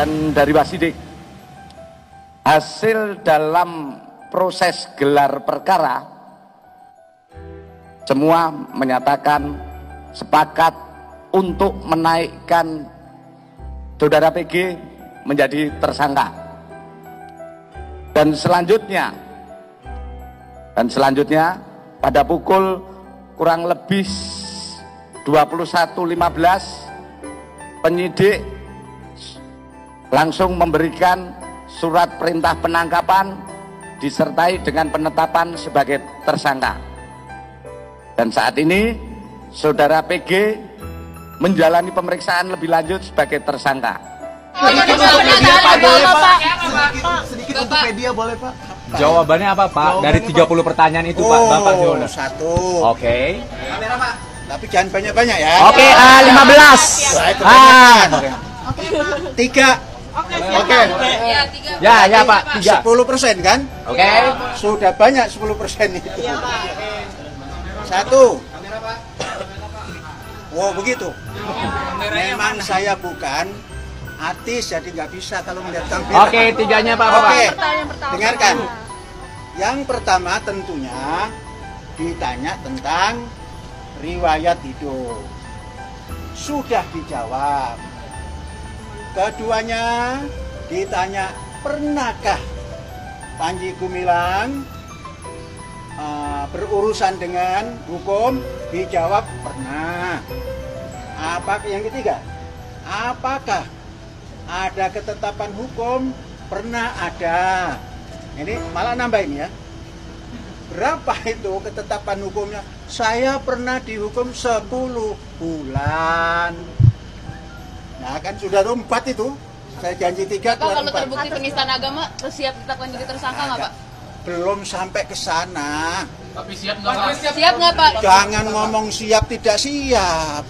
dan dari Wasidik, hasil dalam proses gelar perkara semua menyatakan sepakat untuk menaikkan saudara PG menjadi tersangka. Dan selanjutnya pada pukul kurang lebih 21.15 penyidik langsung memberikan surat perintah penangkapan disertai dengan penetapan sebagai tersangka. Dan saat ini saudara PG menjalani pemeriksaan lebih lanjut sebagai tersangka. Sedikit untuk media boleh Pak? Jawabannya apa Pak? Dari 30 pertanyaan itu Pak, Bapak Jono. Satu. Oke. Kamera Pak. Tapi jangan banyak-banyak ya. Oke, 15. 3. Oke. Ya Pak, 3. 10% kan? Oke. Sudah banyak 10% itu. 1. Wow, begitu. Memang saya bukan artis, jadi nggak bisa kalau melihat kamera. Oke, 3-nya Pak. Oke, dengarkan. Yang pertama tentunya ditanya tentang riwayat hidup. Sudah dijawab. Keduanya ditanya, pernahkah Panji Gumilang berurusan dengan hukum? Dijawab pernah. Apa yang ketiga? Apakah ada ketetapan hukum? Pernah ada. Ini malah nambahin ya. Berapa itu ketetapan hukumnya? Saya pernah dihukum 10 bulan. Nah kan sudah 4 itu. Saya janji 3 Pak, kalau terbukti penistaan agama, siap ditetapkan jadi tersangka nggak Pak? Belum sampai ke sana. Tapi siap nggak Pak? Siap nggak Pak? Jangan ngomong siap tidak siap.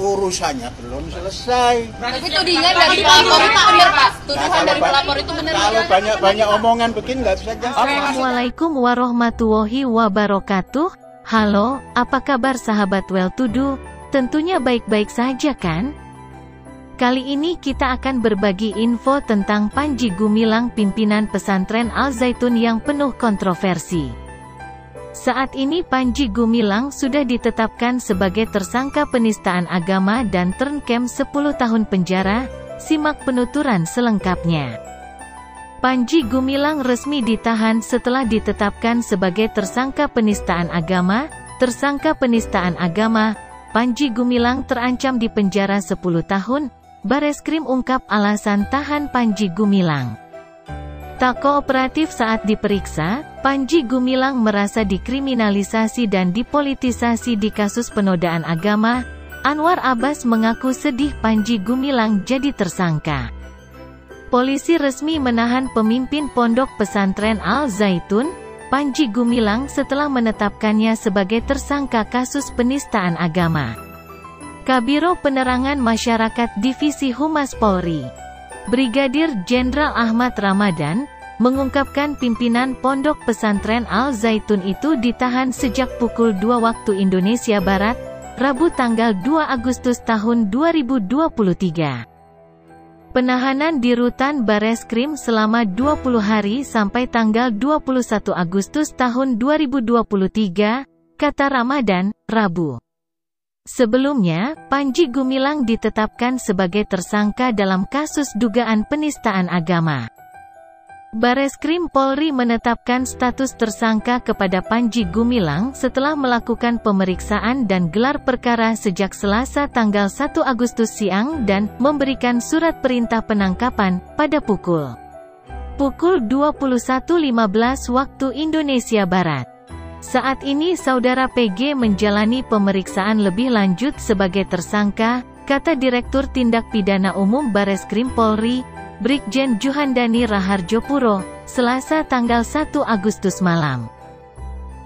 Urusannya belum selesai. Tapi tudingan dari pelapor itu benar Pak? Tuduhan dari pelapor itu benar? Kalau banyak-banyak omongan begini nggak bisa jawab. Assalamualaikum warahmatullahi wabarakatuh. Halo, apa kabar sahabat Well To Do? Tentunya baik-baik saja kan? Kali ini kita akan berbagi info tentang Panji Gumilang, pimpinan pesantren Al Zaitun yang penuh kontroversi. Saat ini Panji Gumilang sudah ditetapkan sebagai tersangka penistaan agama dan terancam 10 tahun penjara. Simak penuturan selengkapnya. Panji Gumilang resmi ditahan setelah ditetapkan sebagai tersangka penistaan agama. Tersangka penistaan agama, Panji Gumilang terancam dipenjara 10 tahun. Bareskrim ungkap alasan tahan Panji Gumilang. Tak kooperatif saat diperiksa, Panji Gumilang merasa dikriminalisasi dan dipolitisasi di kasus penodaan agama. Anwar Abbas mengaku sedih Panji Gumilang jadi tersangka. Polisi resmi menahan pemimpin pondok pesantren Al Zaitun, Panji Gumilang setelah menetapkannya sebagai tersangka kasus penistaan agama. Kabiro Penerangan Masyarakat Divisi Humas Polri, Brigadir Jenderal Ahmad Ramadan, mengungkapkan pimpinan pondok pesantren Al Zaitun itu ditahan sejak pukul 2 waktu Indonesia Barat, Rabu tanggal 2 Agustus tahun 2023. Penahanan di rutan Bareskrim selama 20 hari sampai tanggal 21 Agustus tahun 2023, kata Ramadan, Rabu. Sebelumnya, Panji Gumilang ditetapkan sebagai tersangka dalam kasus dugaan penistaan agama. Bareskrim Polri menetapkan status tersangka kepada Panji Gumilang setelah melakukan pemeriksaan dan gelar perkara sejak Selasa tanggal 1 Agustus siang dan memberikan surat perintah penangkapan pada pukul 21.15 waktu Indonesia Barat. Saat ini saudara PG menjalani pemeriksaan lebih lanjut sebagai tersangka, kata Direktur Tindak Pidana Umum Bareskrim Polri, Brigjen Juhandani Raharjopuro, Selasa tanggal 1 Agustus malam.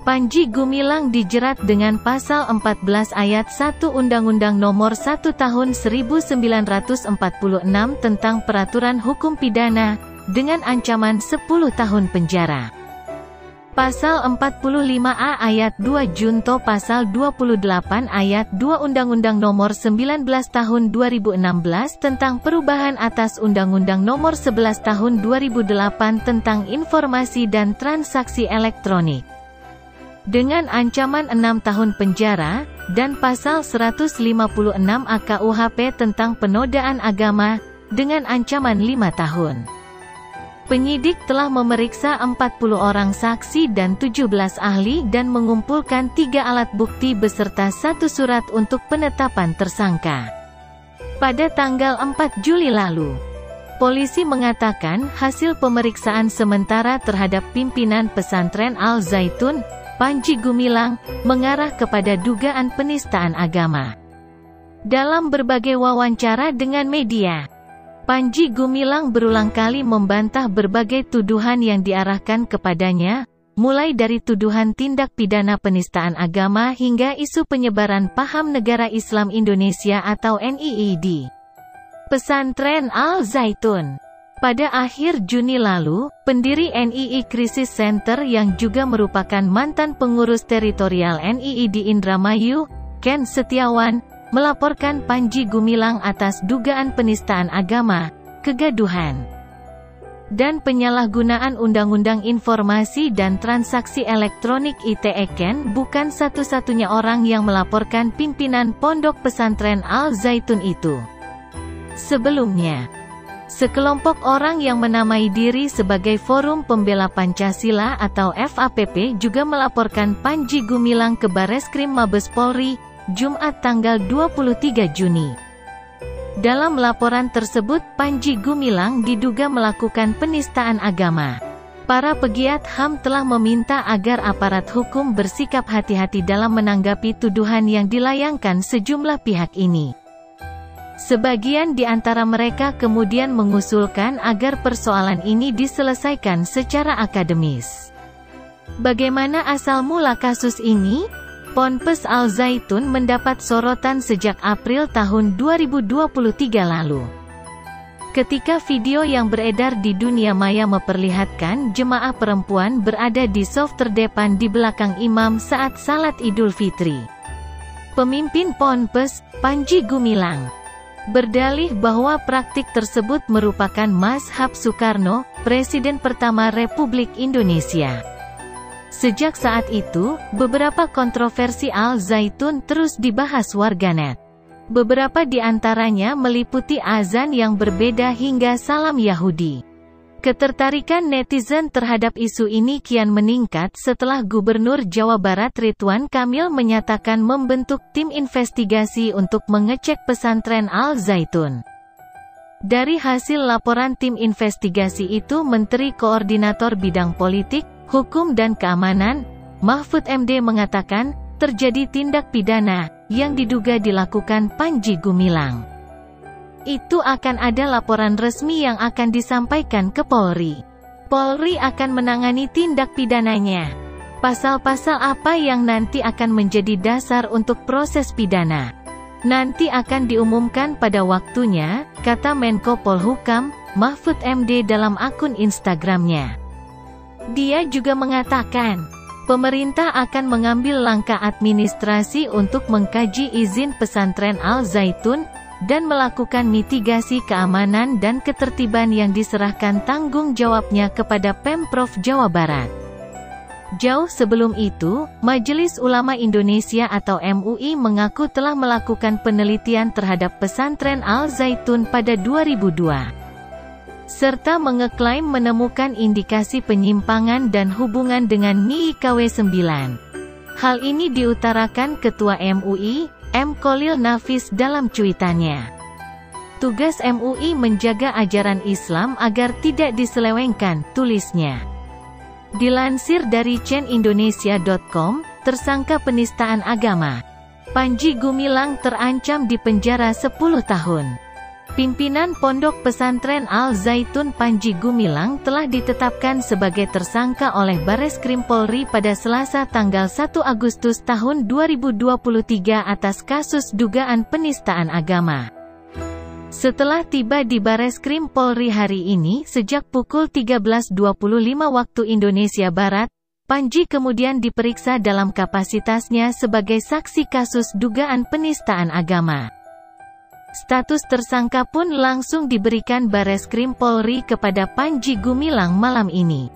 Panji Gumilang dijerat dengan pasal 14 ayat 1 Undang-Undang Nomor 1 Tahun 1946 tentang Peraturan Hukum Pidana, dengan ancaman 10 tahun penjara. Pasal 45A ayat 2 junto Pasal 28 ayat 2 Undang-Undang Nomor 19 Tahun 2016 tentang perubahan atas Undang-Undang Nomor 11 Tahun 2008 tentang Informasi dan Transaksi Elektronik. Dengan ancaman 6 tahun penjara, dan Pasal 156 AKUHP tentang penodaan agama, dengan ancaman 5 tahun. Penyidik telah memeriksa 40 orang saksi dan 17 ahli dan mengumpulkan 3 alat bukti beserta 1 surat untuk penetapan tersangka. Pada tanggal 4 Juli lalu, polisi mengatakan hasil pemeriksaan sementara terhadap pimpinan pesantren Al-Zaitun, Panji Gumilang, mengarah kepada dugaan penistaan agama. Dalam berbagai wawancara dengan media, Panji Gumilang berulang kali membantah berbagai tuduhan yang diarahkan kepadanya, mulai dari tuduhan tindak pidana penistaan agama hingga isu penyebaran paham Negara Islam Indonesia atau NII. Pesantren Al-Zaitun. Pada akhir Juni lalu, pendiri NII Crisis Center yang juga merupakan mantan pengurus teritorial NII di Indramayu, Ken Setiawan, melaporkan Panji Gumilang atas dugaan penistaan agama, kegaduhan, dan penyalahgunaan Undang-Undang Informasi dan Transaksi Elektronik ITE. Ken bukan satu-satunya orang yang melaporkan pimpinan pondok pesantren Al-Zaitun itu. Sebelumnya, sekelompok orang yang menamai diri sebagai Forum Pembela Pancasila atau FAPP juga melaporkan Panji Gumilang ke Bareskrim Mabes Polri, Jumat tanggal 23 Juni. Dalam laporan tersebut, Panji Gumilang diduga melakukan penistaan agama. Para pegiat HAM telah meminta agar aparat hukum bersikap hati-hati dalam menanggapi tuduhan yang dilayangkan sejumlah pihak ini. Sebagian di antara mereka kemudian mengusulkan agar persoalan ini diselesaikan secara akademis. Bagaimana asal mula kasus ini? Ponpes Al-Zaitun mendapat sorotan sejak April tahun 2023 lalu. Ketika video yang beredar di dunia maya memperlihatkan jemaah perempuan berada di saf terdepan di belakang imam saat salat Idul Fitri. Pemimpin Ponpes, Panji Gumilang, berdalih bahwa praktik tersebut merupakan mazhab Soekarno, Presiden pertama Republik Indonesia. Sejak saat itu, beberapa kontroversi Al-Zaitun terus dibahas warganet. Beberapa di antaranya meliputi azan yang berbeda hingga salam Yahudi. Ketertarikan netizen terhadap isu ini kian meningkat setelah Gubernur Jawa Barat Ridwan Kamil menyatakan membentuk tim investigasi untuk mengecek pesantren Al-Zaitun. Dari hasil laporan tim investigasi itu, Menteri Koordinator Bidang Politik, Hukum dan Keamanan, Mahfud MD mengatakan, terjadi tindak pidana, yang diduga dilakukan Panji Gumilang. Itu akan ada laporan resmi yang akan disampaikan ke Polri. Polri akan menangani tindak pidananya. Pasal-pasal apa yang nanti akan menjadi dasar untuk proses pidana? Nanti akan diumumkan pada waktunya, kata Menko Polhukam, Mahfud MD dalam akun Instagramnya. Dia juga mengatakan, pemerintah akan mengambil langkah administrasi untuk mengkaji izin pesantren Al-Zaitun, dan melakukan mitigasi keamanan dan ketertiban yang diserahkan tanggung jawabnya kepada Pemprov Jawa Barat. Jauh sebelum itu, Majelis Ulama Indonesia atau MUI mengaku telah melakukan penelitian terhadap pesantren Al-Zaitun pada 2002. Serta mengeklaim menemukan indikasi penyimpangan dan hubungan dengan NII KW 9. Hal ini diutarakan Ketua MUI, M. Kholil Nafis dalam cuitannya. Tugas MUI menjaga ajaran Islam agar tidak diselewengkan, tulisnya. Dilansir dari CNindonesia.com, tersangka penistaan agama Panji Gumilang terancam di penjara 10 tahun. Pimpinan Pondok Pesantren Al-Zaitun Panji Gumilang telah ditetapkan sebagai tersangka oleh Bareskrim Polri pada Selasa tanggal 1 Agustus tahun 2023 atas kasus dugaan penistaan agama. Setelah tiba di Bareskrim Polri hari ini sejak pukul 13.25 waktu Indonesia Barat, Panji kemudian diperiksa dalam kapasitasnya sebagai saksi kasus dugaan penistaan agama. Status tersangka pun langsung diberikan Bareskrim Polri kepada Panji Gumilang malam ini.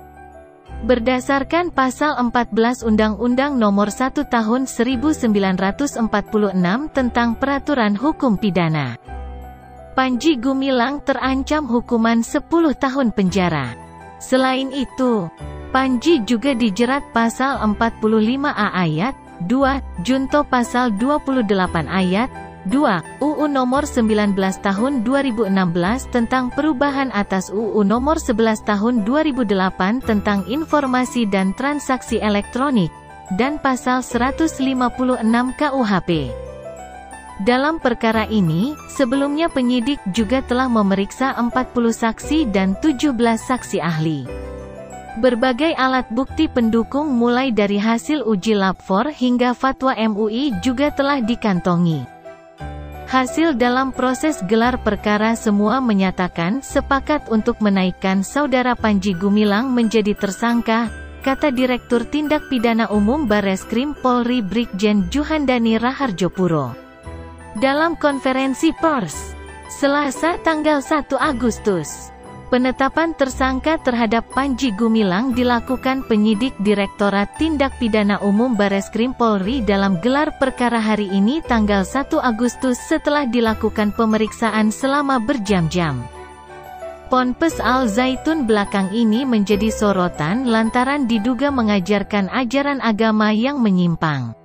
Berdasarkan Pasal 14 Undang-Undang Nomor 1 Tahun 1946 tentang Peraturan Hukum Pidana, Panji Gumilang terancam hukuman 10 tahun penjara. Selain itu, Panji juga dijerat Pasal 45A Ayat 2, Junto Pasal 28 Ayat 2, UU Nomor 19 Tahun 2016 tentang perubahan atas UU Nomor 11 Tahun 2008 tentang Informasi dan Transaksi Elektronik, dan Pasal 156 KUHP. Dalam perkara ini, sebelumnya penyidik juga telah memeriksa 40 saksi dan 17 saksi ahli. Berbagai alat bukti pendukung mulai dari hasil uji lapor hingga fatwa MUI juga telah dikantongi. Hasil dalam proses gelar perkara semua menyatakan sepakat untuk menaikkan saudara Panji Gumilang menjadi tersangka, kata Direktur Tindak Pidana Umum Bareskrim Polri Brigjen Juhandani Raharjopuro. Dalam konferensi pers, Selasa tanggal 1 Agustus, penetapan tersangka terhadap Panji Gumilang dilakukan penyidik Direktorat Tindak Pidana Umum Bareskrim Polri dalam gelar perkara hari ini tanggal 1 Agustus setelah dilakukan pemeriksaan selama berjam-jam. Ponpes Al Zaitun belakang ini menjadi sorotan lantaran diduga mengajarkan ajaran agama yang menyimpang.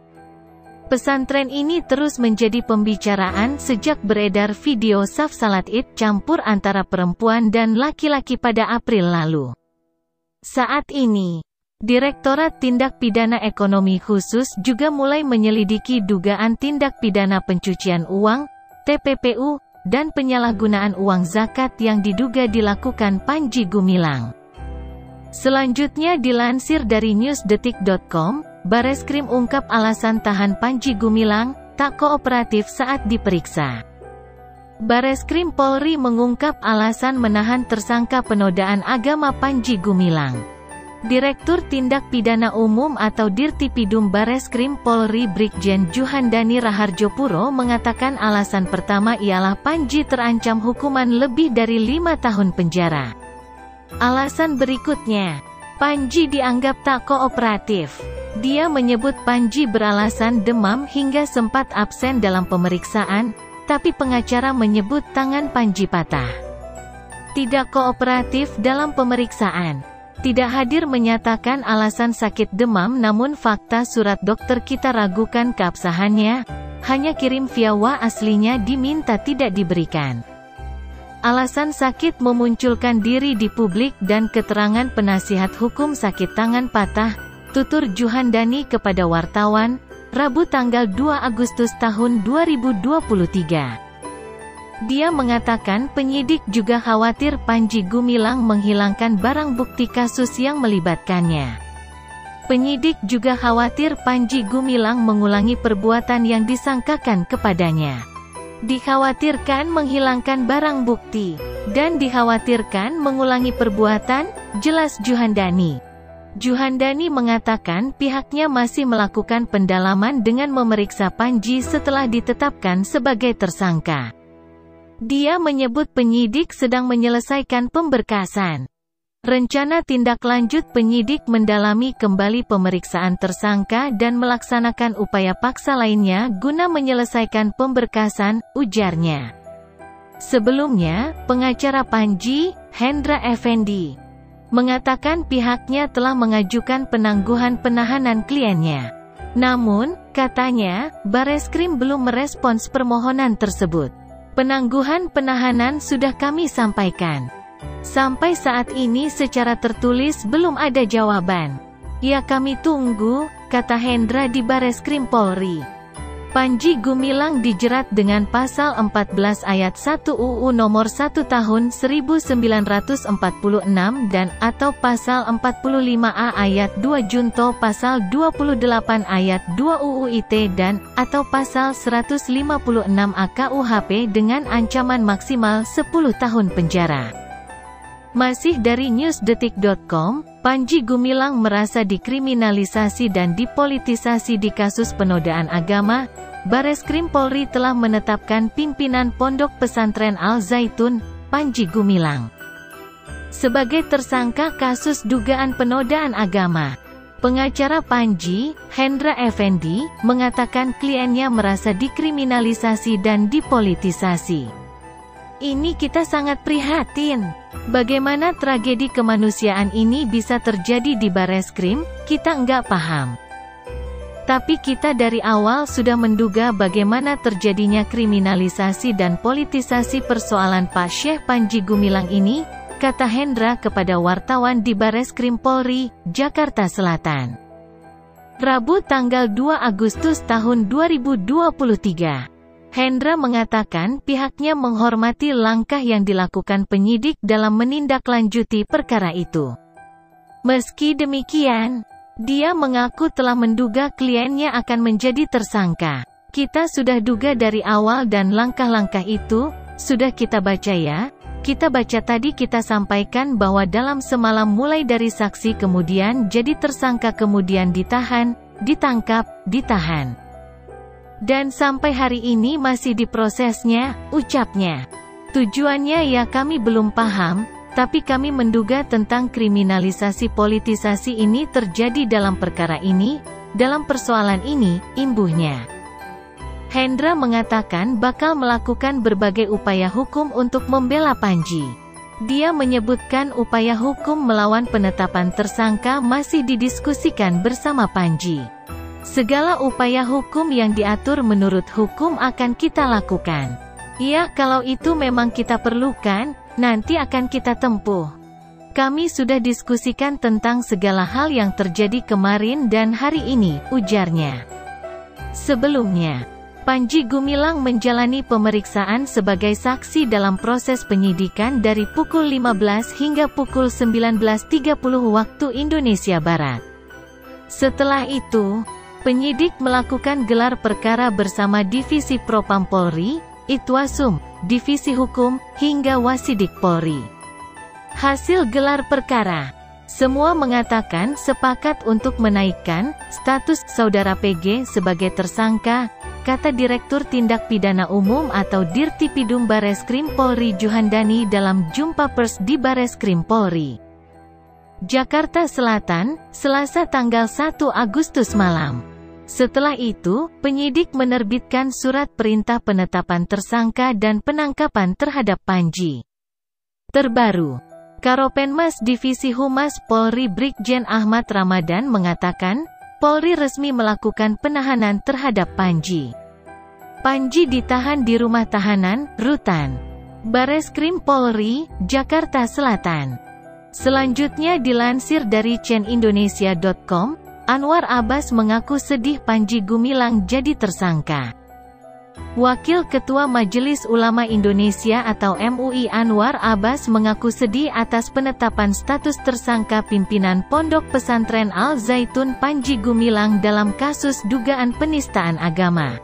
Pesantren ini terus menjadi pembicaraan sejak beredar video saf salat Id campur antara perempuan dan laki-laki pada April lalu. Saat ini, Direktorat Tindak Pidana Ekonomi Khusus juga mulai menyelidiki dugaan tindak pidana pencucian uang, TPPU, dan penyalahgunaan uang zakat yang diduga dilakukan Panji Gumilang. Selanjutnya dilansir dari newsdetik.com, Bareskrim ungkap alasan tahan Panji Gumilang, tak kooperatif saat diperiksa. Bareskrim Polri mengungkap alasan menahan tersangka penodaan agama Panji Gumilang. Direktur Tindak Pidana Umum atau Dirtipidum Bareskrim Polri Brigjen Juhandani Raharjopuro mengatakan alasan pertama ialah Panji terancam hukuman lebih dari 5 tahun penjara. Alasan berikutnya, Panji dianggap tak kooperatif. Dia menyebut Panji beralasan demam hingga sempat absen dalam pemeriksaan, tapi pengacara menyebut tangan Panji patah. Tidak kooperatif dalam pemeriksaan. Tidak hadir menyatakan alasan sakit demam, namun fakta surat dokter kita ragukan keabsahannya, hanya kirim via WA aslinya diminta tidak diberikan. Alasan sakit memunculkan diri di publik dan keterangan penasihat hukum sakit tangan patah, tutur Juhandani kepada wartawan, Rabu tanggal 2 Agustus tahun 2023. Dia mengatakan penyidik juga khawatir Panji Gumilang menghilangkan barang bukti kasus yang melibatkannya. Penyidik juga khawatir Panji Gumilang mengulangi perbuatan yang disangkakan kepadanya. Dikhawatirkan menghilangkan barang bukti, dan dikhawatirkan mengulangi perbuatan, jelas Juhandani. Juhandani mengatakan pihaknya masih melakukan pendalaman dengan memeriksa Panji setelah ditetapkan sebagai tersangka. Dia menyebut penyidik sedang menyelesaikan pemberkasan. Rencana tindak lanjut penyidik mendalami kembali pemeriksaan tersangka dan melaksanakan upaya paksa lainnya guna menyelesaikan pemberkasan, ujarnya. Sebelumnya, pengacara Panji, Hendra Effendi, mengatakan pihaknya telah mengajukan penangguhan penahanan kliennya. Namun, katanya, Bareskrim belum merespons permohonan tersebut. Penangguhan penahanan sudah kami sampaikan. Sampai saat ini secara tertulis belum ada jawaban. Ya kami tunggu, kata Hendra di Bareskrim Polri. Panji Gumilang dijerat dengan Pasal 14 Ayat 1 UU Nomor 1 Tahun 1946 dan atau Pasal 45A Ayat 2 Junto Pasal 28 Ayat 2 UU ITE dan atau Pasal 156A KUHP dengan ancaman maksimal 10 tahun penjara. Masih dari newsdetik.com, Panji Gumilang merasa dikriminalisasi dan dipolitisasi di kasus penodaan agama. Bareskrim Polri telah menetapkan pimpinan Pondok Pesantren Al Zaitun, Panji Gumilang, sebagai tersangka kasus dugaan penodaan agama. Pengacara Panji, Hendra Effendi, mengatakan kliennya merasa dikriminalisasi dan dipolitisasi. Ini kita sangat prihatin. Bagaimana tragedi kemanusiaan ini bisa terjadi di Bareskrim, kita enggak paham. Tapi kita dari awal sudah menduga bagaimana terjadinya kriminalisasi dan politisasi persoalan Pak Syekh Panji Gumilang ini, kata Hendra kepada wartawan di Bareskrim Polri, Jakarta Selatan, Rabu tanggal 2 Agustus tahun 2023. Hendra mengatakan pihaknya menghormati langkah yang dilakukan penyidik dalam menindaklanjuti perkara itu. Meski demikian, dia mengaku telah menduga kliennya akan menjadi tersangka. Kita sudah duga dari awal dan langkah-langkah itu, sudah kita baca ya. Kita baca tadi, kita sampaikan bahwa dalam semalam mulai dari saksi kemudian jadi tersangka kemudian ditahan, ditangkap, ditahan. Dan sampai hari ini masih diprosesnya, ucapnya. Tujuannya ya kami belum paham, tapi kami menduga tentang kriminalisasi politisasi ini terjadi dalam perkara ini, dalam persoalan ini, imbuhnya. Hendra mengatakan bakal melakukan berbagai upaya hukum untuk membela Panji. Dia menyebutkan upaya hukum melawan penetapan tersangka masih didiskusikan bersama Panji. Segala upaya hukum yang diatur menurut hukum akan kita lakukan. Ya, kalau itu memang kita perlukan, nanti akan kita tempuh. Kami sudah diskusikan tentang segala hal yang terjadi kemarin dan hari ini, ujarnya. Sebelumnya, Panji Gumilang menjalani pemeriksaan sebagai saksi dalam proses penyidikan dari pukul 15 hingga pukul 19.30 waktu Indonesia Barat. Setelah itu, penyidik melakukan gelar perkara bersama Divisi Propam Polri, Itwasum, Divisi Hukum, hingga Wasidik Polri. Hasil gelar perkara, semua mengatakan sepakat untuk menaikkan status saudara PG sebagai tersangka, kata Direktur Tindak Pidana Umum atau Dirtipidum Bareskrim Polri Juhandani dalam jumpa pers di Bareskrim Polri, Jakarta Selatan, Selasa tanggal 1 Agustus malam. Setelah itu, penyidik menerbitkan surat perintah penetapan tersangka dan penangkapan terhadap Panji. Terbaru, Karopenmas Divisi Humas Polri Brigjen Ahmad Ramadan mengatakan, Polri resmi melakukan penahanan terhadap Panji. Panji ditahan di rumah tahanan, Rutan, Bareskrim Polri, Jakarta Selatan. Selanjutnya dilansir dari CNindonesia.com, Anwar Abbas mengaku sedih Panji Gumilang jadi tersangka. Wakil Ketua Majelis Ulama Indonesia atau MUI Anwar Abbas mengaku sedih atas penetapan status tersangka pimpinan Pondok Pesantren Al Zaitun Panji Gumilang dalam kasus dugaan penistaan agama.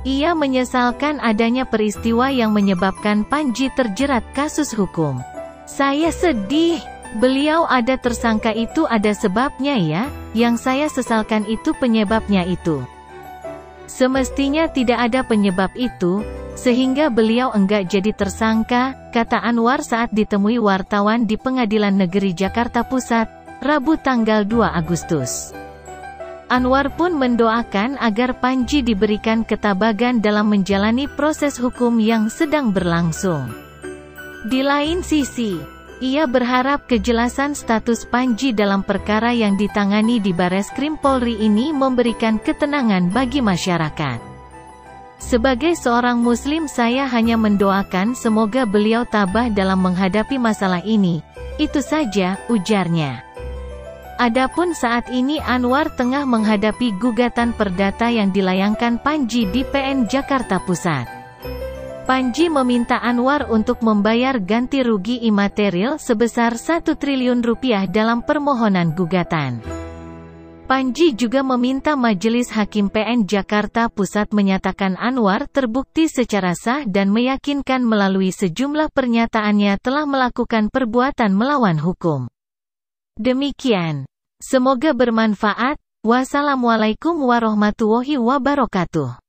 Ia menyesalkan adanya peristiwa yang menyebabkan Panji terjerat kasus hukum. Saya sedih. Beliau ada tersangka itu ada sebabnya ya, yang saya sesalkan itu penyebabnya itu. Semestinya tidak ada penyebab itu, sehingga beliau enggak jadi tersangka, kata Anwar saat ditemui wartawan di Pengadilan Negeri Jakarta Pusat, Rabu tanggal 2 Agustus. Anwar pun mendoakan agar Panji diberikan ketabahan dalam menjalani proses hukum yang sedang berlangsung. Di lain sisi, ia berharap kejelasan status Panji dalam perkara yang ditangani di Bareskrim Polri ini memberikan ketenangan bagi masyarakat. Sebagai seorang muslim saya hanya mendoakan semoga beliau tabah dalam menghadapi masalah ini. Itu saja, ujarnya. Adapun saat ini Anwar tengah menghadapi gugatan perdata yang dilayangkan Panji di PN Jakarta Pusat. Panji meminta Anwar untuk membayar ganti rugi imaterial sebesar 1 triliun rupiah dalam permohonan gugatan. Panji juga meminta Majelis Hakim PN Jakarta Pusat menyatakan Anwar terbukti secara sah dan meyakinkan melalui sejumlah pernyataannya telah melakukan perbuatan melawan hukum. Demikian. Semoga bermanfaat. Wassalamualaikum warahmatullahi wabarakatuh.